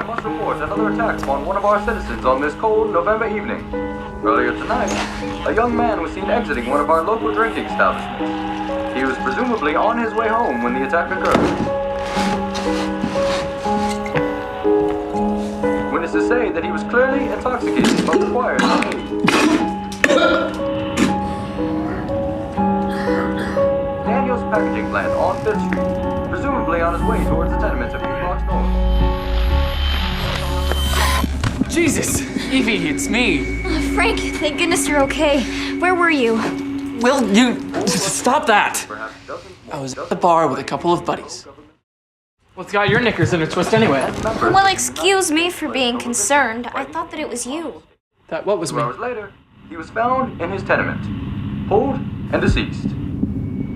I must report another attack upon one of our citizens on this cold November evening. Earlier tonight, a young man was seen exiting one of our local drinking establishments. He was presumably on his way home when the attack occurred. Witnesses say that he was clearly intoxicated but required no aid. Daniel's packaging plant on 5th Street, presumably on his way towards the tenements a few blocks north. Jesus! Evie, it's me. Frank, thank goodness you're okay. Where were you? Will you stop that? I was at the bar with a couple of buddies. What's got your knickers in a twist anyway? Well, excuse me for being concerned. I thought that it was you. That what was 2 me? hours later, he was found in his tenement, pulled and deceased.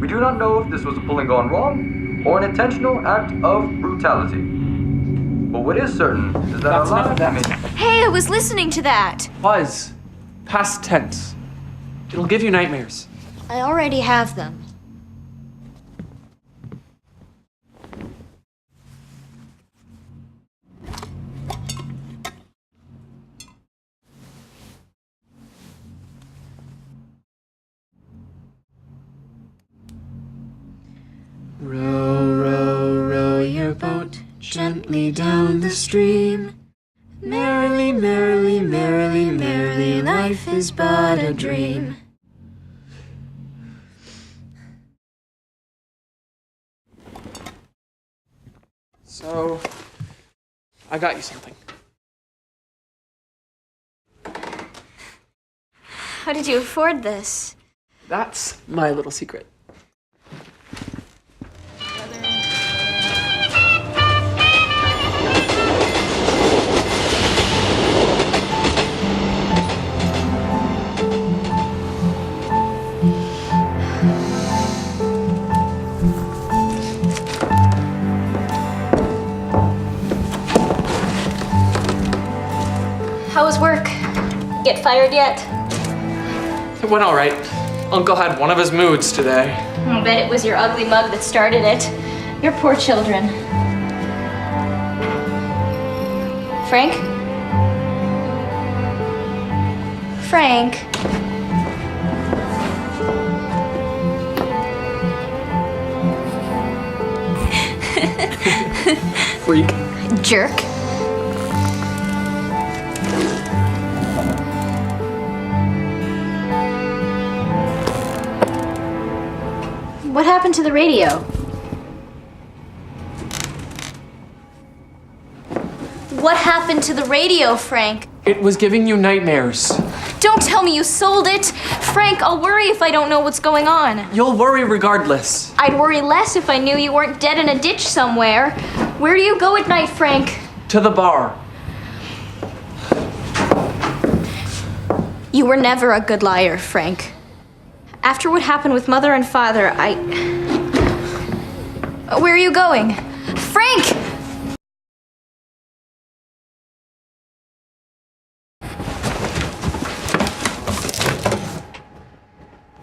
We do not know if this was a pulling gone wrong or an intentional act of brutality. But what is certain is that That's our enough of lives that. Hey, I was listening to that. Was. Past tense. It'll give you nightmares. I already have them. Row, row, row your boat gently down the stream. Merrily, merrily, merrily, merrily, life is but a dream. So, I got you something. How did you afford this? That's my little secret. How was work? Get fired yet? It went all right. Uncle had one of his moods today. I bet it was your ugly mug that started it. Your poor children. Frank? Frank? Freak. Jerk. What happened to the radio? What happened to the radio, Frank? It was giving you nightmares. Don't tell me you sold it! Frank, I'll worry if I don't know what's going on. You'll worry regardless. I'd worry less if I knew you weren't dead in a ditch somewhere. Where do you go at night, Frank? To the bar. You were never a good liar, Frank. After what happened with Mother and Father, Where are you going? Frank!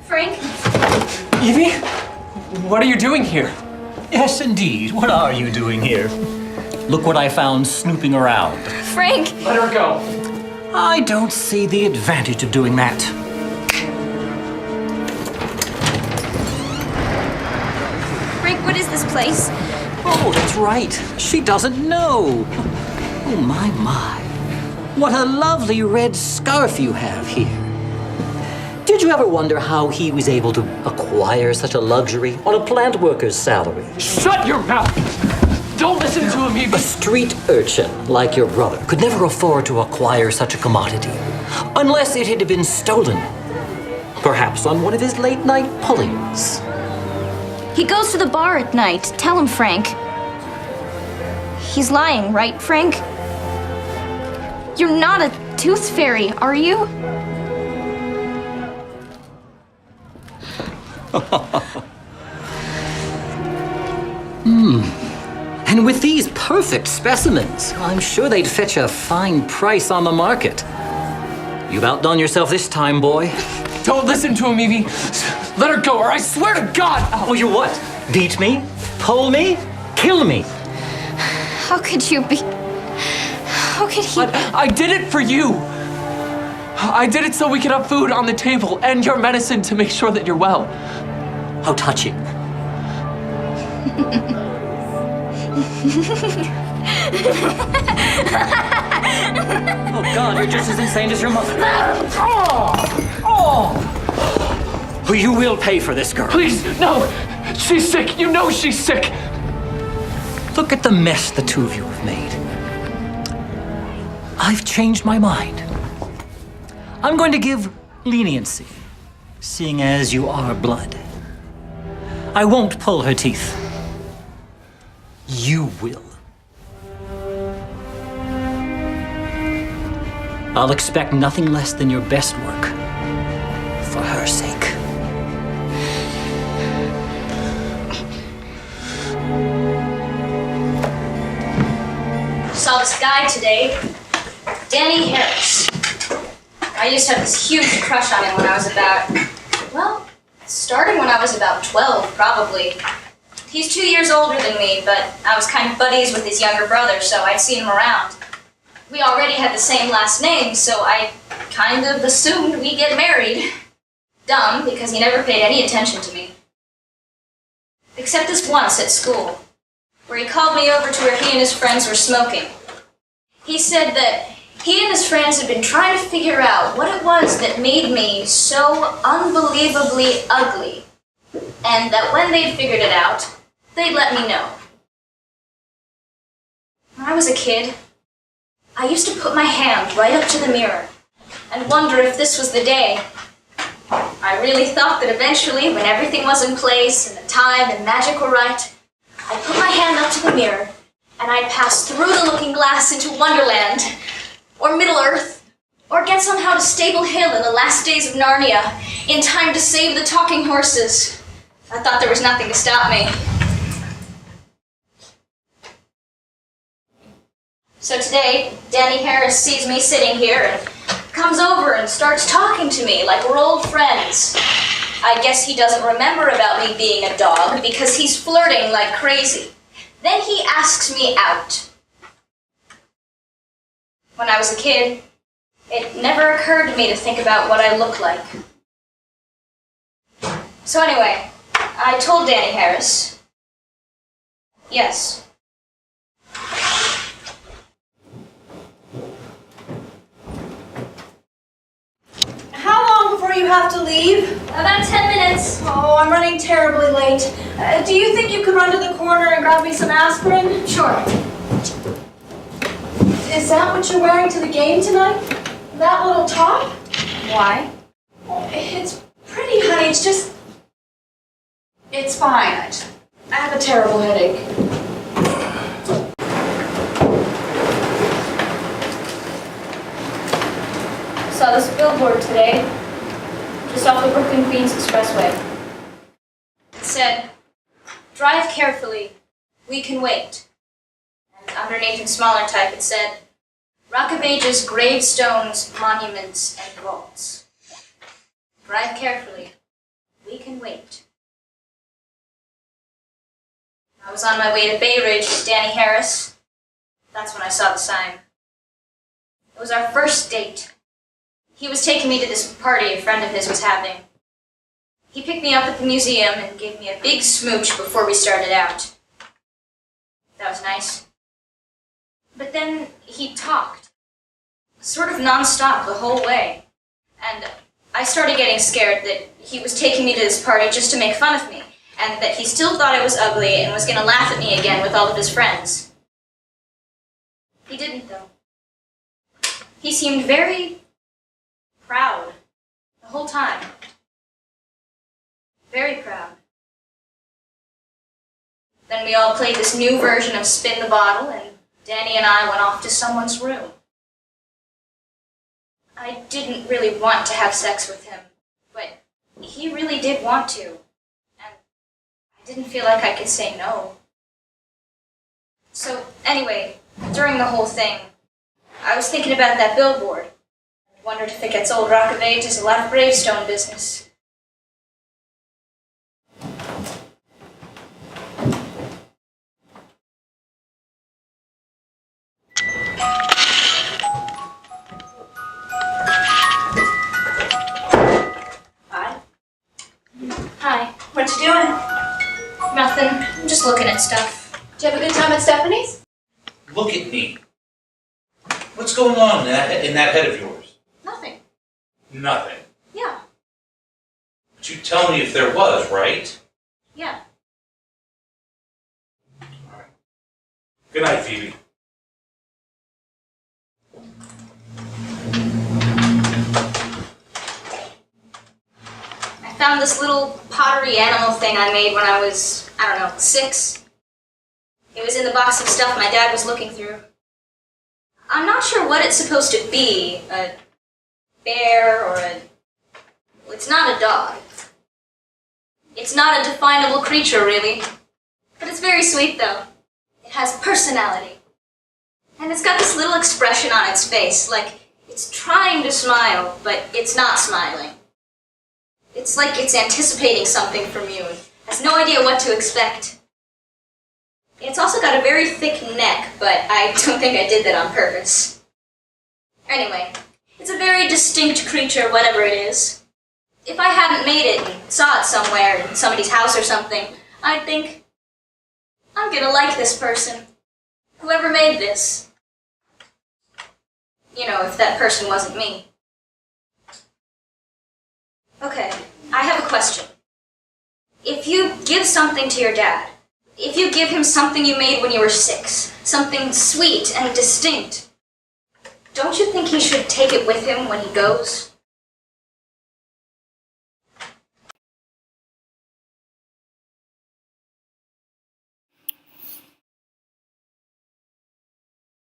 Frank? Evie? What are you doing here? Yes, indeed. What are you doing here? Look what I found snooping around. Frank! Let her go. I don't see the advantage of doing that. Frank, what is this place? Oh, that's right. She doesn't know. Oh, my. What a lovely red scarf you have here. Did you ever wonder how he was able to acquire such a luxury on a plant worker's salary? Shut your mouth! Don't listen to him, Evie. A street urchin like your brother could never afford to acquire such a commodity unless it had been stolen. Perhaps on one of his late-night pullings. He goes to the bar at night. Tell him, Frank. He's lying, right, Frank? You're not a tooth fairy, are you? And with these perfect specimens, I'm sure they'd fetch a fine price on the market. You've outdone yourself this time, boy. Don't listen to him, Evie. Let her go, or I swear to God! Oh, you what? Beat me? Pull me? Kill me? How could you be... How could he? I did it for you. I did it so we could have food on the table and your medicine to make sure that you're well. How touching. Oh, God, you're just as insane as your mother. Oh, you will pay for this, girl. Please, no. She's sick. You know she's sick. Look at the mess the two of you have made. I've changed my mind. I'm going to give leniency, seeing as you are blood. I won't pull her teeth. You will. I'll expect nothing less than your best work, for her sake. Saw this guy today, Danny Harris. I used to have this huge crush on him when I was about, well, it started when I was about 12, probably. He's 2 years older than me, but I was kind of buddies with his younger brother, so I'd seen him around. We already had the same last name, so I kind of assumed we'd get married. Dumb, because he never paid any attention to me. Except this once at school, where he called me over to where he and his friends were smoking. He said that he and his friends had been trying to figure out what it was that made me so unbelievably ugly, and that when they'd figured it out, they'd let me know. When I was a kid, I used to put my hand right up to the mirror and wonder if this was the day. I really thought that eventually, when everything was in place and the time and magic were right, I'd put my hand up to the mirror and I'd pass through the looking glass into Wonderland, or Middle-earth, or get somehow to Stable Hill in the last days of Narnia, in time to save the talking horses. I thought there was nothing to stop me. So today, Danny Harris sees me sitting here and comes over and starts talking to me like we're old friends. I guess he doesn't remember about me being a dog because he's flirting like crazy. Then he asks me out. When I was a kid, it never occurred to me to think about what I look like. So anyway, I told Danny Harris, yes. How long before you have to leave? About 10 minutes. Oh, I'm running terribly late. Do you think you could run to the corner and grab me some aspirin? Sure. Is that what you're wearing to the game tonight? That little top? Why? It's pretty, honey. It's just... It's fine. I have a terrible headache. Saw this billboard today, just off the Brooklyn Queens Expressway. It said, "Drive carefully, we can wait." And underneath in smaller type it said, "Rock of Ages, gravestones, monuments, and vaults. Drive carefully, we can wait." I was on my way to Bay Ridge with Danny Harris. That's when I saw the sign. It was our first date. He was taking me to this party a friend of his was having. He picked me up at the museum and gave me a big smooch before we started out. That was nice. But then he talked, sort of nonstop the whole way. And I started getting scared that he was taking me to this party just to make fun of me, and that he still thought I was ugly and was going to laugh at me again with all of his friends. He didn't, though. He seemed very proud the whole time. Very proud. Then we all played this new version of Spin the Bottle, and Danny and I went off to someone's room. I didn't really want to have sex with him, but he really did want to, and I didn't feel like I could say no. So anyway, during the whole thing, I was thinking about that billboard. I wondered if it gets old. Rock of Ages, a lot of gravestone business. Hi. What you doing? Nothing. I'm just looking at stuff. Did you have a good time at Stephanie's? Look at me. What's going on in that head of yours? Nothing. Nothing. Yeah. But you tell me if there was, right? Yeah. All right. Good night, Phoebe. I found this little pottery animal thing I made when I was, 6. It was in the box of stuff my dad was looking through. I'm not sure what it's supposed to be. A bear or a... Well, it's not a dog. It's not a definable creature, really. But it's very sweet, though. It has personality. And it's got this little expression on its face, like it's trying to smile, but it's not smiling. It's like it's anticipating something from you and has no idea what to expect. It's also got a very thick neck, but I don't think I did that on purpose. Anyway, it's a very distinct creature, whatever it is. If I hadn't made it and saw it somewhere in somebody's house or something, I'd think, I'm gonna like this person. Whoever made this. You know, if that person wasn't me. Okay, I have a question. If you give something to your dad, if you give him something you made when you were 6, something sweet and distinct, don't you think he should take it with him when he goes?